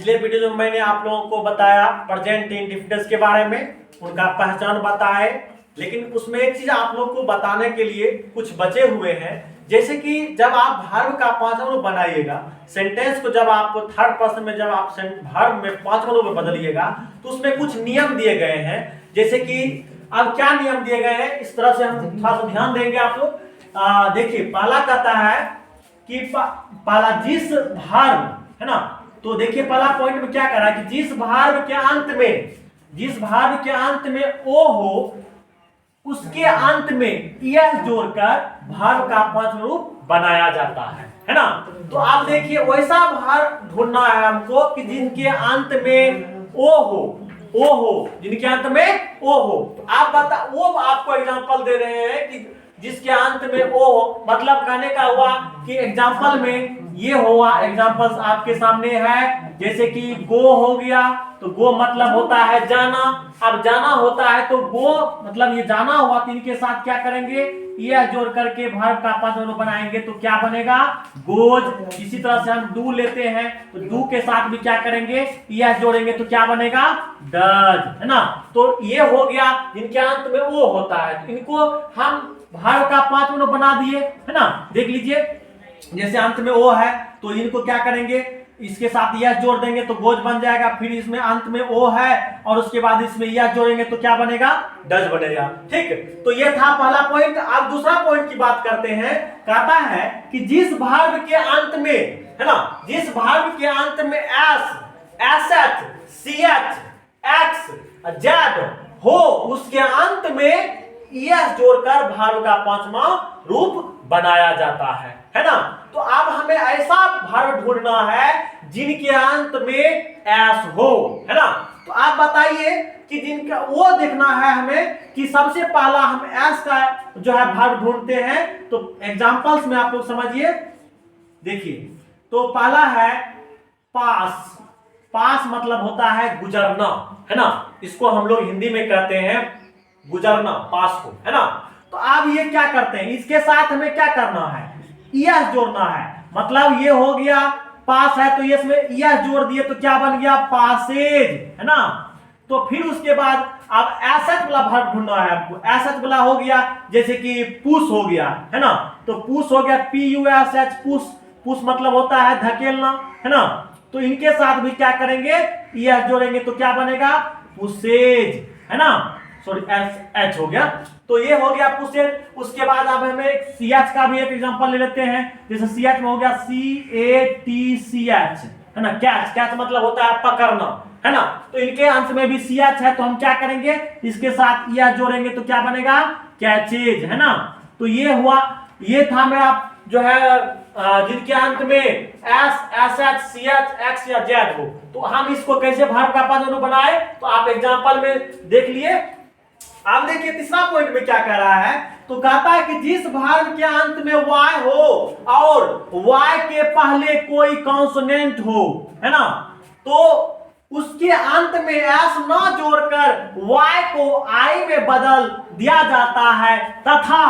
पिछले वीडियो में मैंने आप लोगों को बताया प्रेजेंट इंडिफिनिट्स के बारे में, उनका पहचान बताए, लेकिन उसमें एक चीज आप लोग को बताने के लिए कुछ बचे हुए हैं। जैसे कि जब आप वर्ब का पांचवा रूप बनाइएगा, सेंटेंस को जब आप थर्ड पर्सन में जब आप वर्ब में पांचवा रूप में बदलिएगा तो उसमें कुछ नियम दिए गए हैं। जैसे कि अब क्या नियम दिए गए हैं इस तरह से हम थोड़ा सा ध्यान देंगे आप लोग। देखिए पहला कहता है कि पहला जिस वर्ब है ना, तो देखिए पहला पॉइंट में क्या कर रहा है कि जिस वर्ब के अंत में ओ हो उसके अंत में यह जोड़कर वर्ब का पांचवा रूप बनाया जाता है ना। तो आप देखिए वैसा वर्ब ढूंढना है हमको कि जिनके अंत में ओ हो, जिनके अंत में ओ हो। तो आप बता, वो आपको एग्जांपल दे रहे हैं कि जिसके अंत में ओ हो, मतलब कहने का हुआ कि एग्जांपल में ये हुआ, एग्जांपल्स आपके सामने है। जैसे कि गो हो गया, तो गो मतलब होता है जाना। अब जाना होता है तो गो मतलब ये जाना हुआ, तो इनके साथ क्या करेंगे, यह जोड़ करके वर्ब का पांचवा रूप बनाएंगे तो क्या बनेगा, गोज। इसी तरह से हम डू लेते हैं तो डू के साथ भी क्या करेंगे, यह जोड़ेंगे तो क्या बनेगा, डज, है ना। तो ये हो गया जिनके अंत में वो होता है, इनको हम वर्ब का पांचवा रूप बना दिए, है ना। देख लीजिए जैसे अंत में ओ है तो इनको क्या करेंगे, इसके साथ यह जोड़ देंगे तो गोज बन जाएगा। फिर इसमें अंत में ओ है और उसके बाद इसमें यह जोड़ेंगे तो क्या बनेगा, डज बनेगा। ठीक, तो यह था पहला पॉइंट। अब दूसरा पॉइंट की बात करते हैं। कहता है कि जिस वर्ब के अंत में, है ना, जिस वर्ब के अंत में एस, एसेट, सीएच, एक्स, जेड हो उसके अंत में यह जोड़कर वर्ब का पांचवा रूप बनाया जाता है ना। तो अब हमें ऐसा वर्ब ढूंढना है जिनके अंत में एस हो, है ना। तो आप बताइए कि जिनका वो देखना है हमें कि सबसे पहला हम एस का जो है वर्ब ढूंढते हैं। तो एग्जांपल्स में आप लोग समझिए, देखिए तो पहला है पास। पास मतलब होता है गुजरना, है ना। इसको हम लोग हिंदी में कहते हैं गुजरना, पास को, है ना। तो आप ये क्या करते हैं, इसके साथ हमें क्या करना है, यस जोड़ना है। मतलब ये हो गया पास है तो ये इसमें यस जोड़ दिए तो क्या बन गया, पासेज, है ना। तो फिर उसके बाद अब एसेट वाला वर्ब ढूंढना है आपको। एसेट वाला हो गया जैसे कि पुश हो गया, है ना। तो पुश हो गया PUSH, पुश। पुश मतलब होता है धकेलना, है ना। तो इनके साथ भी क्या करेंगे, यस जोड़ेंगे तो क्या बनेगा, पुशेज, है ना। सॉरी एच हो गया, तो ये हो गया पुशेज। उसके बाद अब हमें सीएच का भी एक एग्जांपल ले लेते हैं। जैसे सीएच में हो गया CATCH, है ना। कैच, कैच मतलब होता है पकड़ना, है ना। तो इनके अंत में भी सीएच है तो हम क्या करेंगे, इसके साथ यह जोड़ेंगे तो क्या बनेगा, कैचेज, है ना। तो ये हुआ, ये था मेरा जो है जिनके अंत में एस, एसएच, सीएच, एक्स या जेड हो। तो हम इसको कैसे वर्ब का पांचवा रूप बनाए, तो आप एग्जांपल में देख लिए। अब देखिए तीसरा पॉइंट में क्या कह रहा है, तो कहता है कि जिस वर्ब के अंत में y हो और y के पहले कोई कॉन्सोनेंट हो, है ना, तो उसके अंत में s ना जोड़कर y को i में बदल दिया जाता है तथा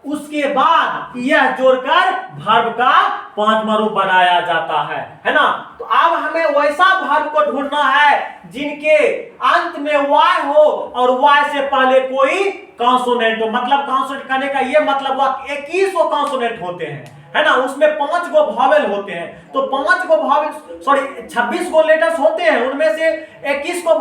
उसके बाद यह जोड़कर वर्ब का पांचवा रूप बनाया जाता है ना। तो अब हमें वैसा वर्ब को ढूंढना है जिनके अंत में y हो और y से पहले कोई कॉन्सोनेंट हो। मतलब कॉन्सोनेंट करने का ये मतलब हुआ 21 कॉन्सोनेंट होते हैं, है ना। उसमें 5 गो वॉवेल होते हैं, तो 5 गो वॉवेल, सॉरी 26 गो लेटर्स होते हैं, उनमें से 21 को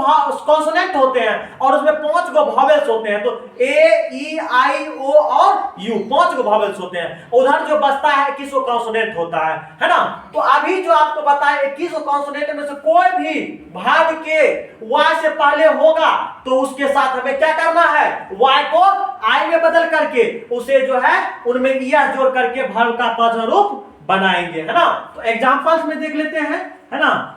कॉन्सोनेंट होते हैं और उसमें 5 गो वॉवेल्स होते हैं। तो A, E, I, O और U 5 गो वॉवेल्स होते हैं। उधर जो बचता है 21 गो कॉन्सोनेंट होता है ना। तो अभी जो आपको बताया 21 गो कॉन्सोनेंट में से कोई भी वर्ब के Y से पहले होगा तो उसके साथ हमें क्या करना है, Y को I में बदल करके उसे जो है उनमें यह जोड़ करके वर्ब का पांचवा रूप बनाएंगे, है ना। तो एग्जांपल्स में देख लेते हैं, है ना।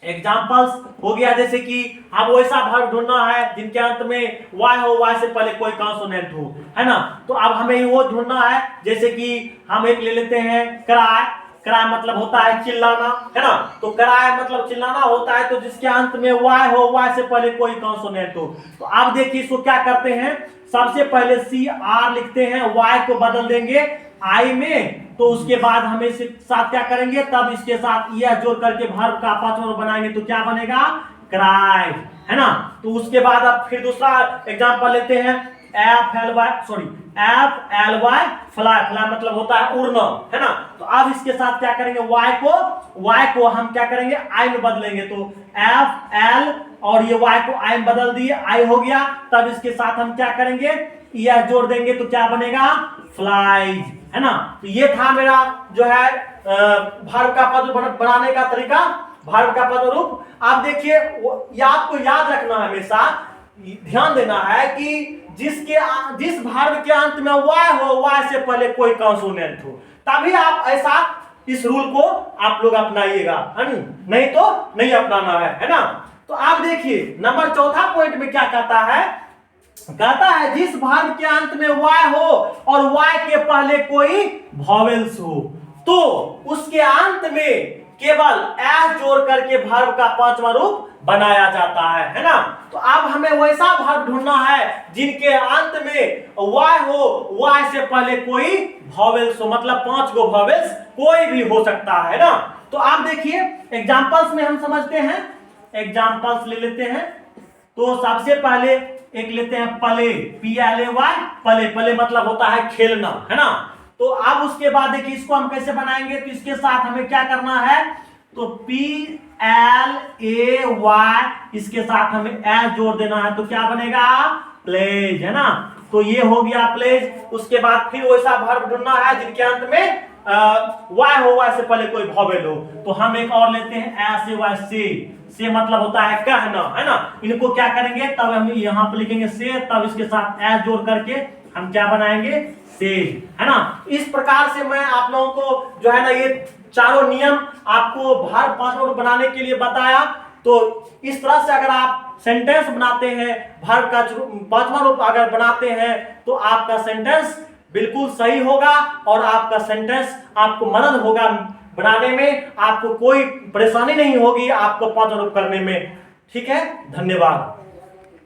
एग्जांपल्स हो गया जैसे कि अब वैसा वर्ब ढूंढना है जिनके अंत में y हो, y से पहले कोई कॉन्सोनेंट हो, है ना। तो अब हमें वो ढूंढना है, जैसे कि हम एक ले लेते हैं क्राई। क्राई मतलब होता है चिल्लाना, है ना। तो क्राई मतलब चिल्लाना होता है तो जिसके अंत में y हो, y से पहले कोई कॉन्सोनेंट हो। तो अब देखिए इसको क्या करते हैं, सबसे पहले CR लिखते हैं, y को बदल देंगे I में, तो उसके बाद हम इसके साथ क्या करेंगे, तब इसके साथ यह जोड़ करके वर्ब का पांचवा रूप बनाएंगे तो क्या बनेगा, क्राइड, है ना। तो उसके बाद अब फिर दूसरा एग्जांपल लेते हैं, F L Y fly, fly मतलब होता है उड़ना, है ना। तो अब इसके साथ क्या करेंगे, वाई को हम क्या करेंगे, आई में बदलेंगे, तो एफ एल और ये वाई को आई में बदल दिए, आई हो गया। तब इसके साथ हम क्या करेंगे, यह जोड़ देंगे तो क्या बनेगा, फ्लाइज, है ना। तो ये था मेरा जो है वर्ब का पद बनाने का तरीका, वर्ब का पद रूप। आप देखिए आपको याद रखना है, हमेशा ध्यान देना है कि जिस वर्ब के अंत में वाय हो, वाय से पहले कोई कॉन्सोनेंट हो, तभी आप ऐसा इस रूल को आप लोग अपनाइएगा, नहीं तो नहीं अपनाना है ना। तो आप देखिए नंबर चौथा पॉइंट में क्या कहता है जिस वर्ब के अंत में वाय हो और वाय के पहले कोई वॉवेल्स हो, तो उसके अंत में केवल एस जोड़ करके वर्ब का पांचवा रूप बनाया जाता है ना। तो अब हमें वैसा वर्ब ढूंढना है जिनके अंत में वाय हो, वाय से पहले कोई वॉवेल्स हो, मतलब 5 गो वॉवेल्स कोई भी हो सकता है ना। तो आप देखिए एग्जांपल्स में हम समझते हैं, एग्जांपल्स ले लेते हैं। तो सबसे पहले एक लेते हैं प्ले, PLAY, प्ले मतलब होता है खेलना, है ना। तो अब उसके बाद देखिए इसको हम कैसे बनाएंगे, तो इसके साथ हमें क्या करना है, तो PLAY इसके साथ हमें एस जोड़ देना है, तो क्या बनेगा, प्लेज, है ना। तो ये हो गया प्लेज। उसके बाद फिर वैसा वर्ब ढूंढना है जिनके अंत में वाय हो, वाय से पहले कोई वॉवेल हो। तो हम एक और लेते हैं से मतलब होता है कहना, है ना। इनको क्या करेंगे, तब हम यहाँ पे लिखेंगे से, तब इसके साथ एस जोड़ करके हम क्या बनाएंगे, सेज, है ना। इस प्रकार से मैं आप लोगों को जो है ना ये चारों नियम आपको वर्ब पांचवा रूप बनाने के लिए बताया। तो इस तरह से अगर आप सेंटेंस बनाते हैं, वर्ब का पांचवा रूप अगर बनाते हैं, तो आपका सेंटेंस बिल्कुल सही होगा और आपका सेंटेंस आपको मदद होगा बनाने में, आपको कोई परेशानी नहीं होगी आपको पांचवा रूप करने में। ठीक है, धन्यवाद।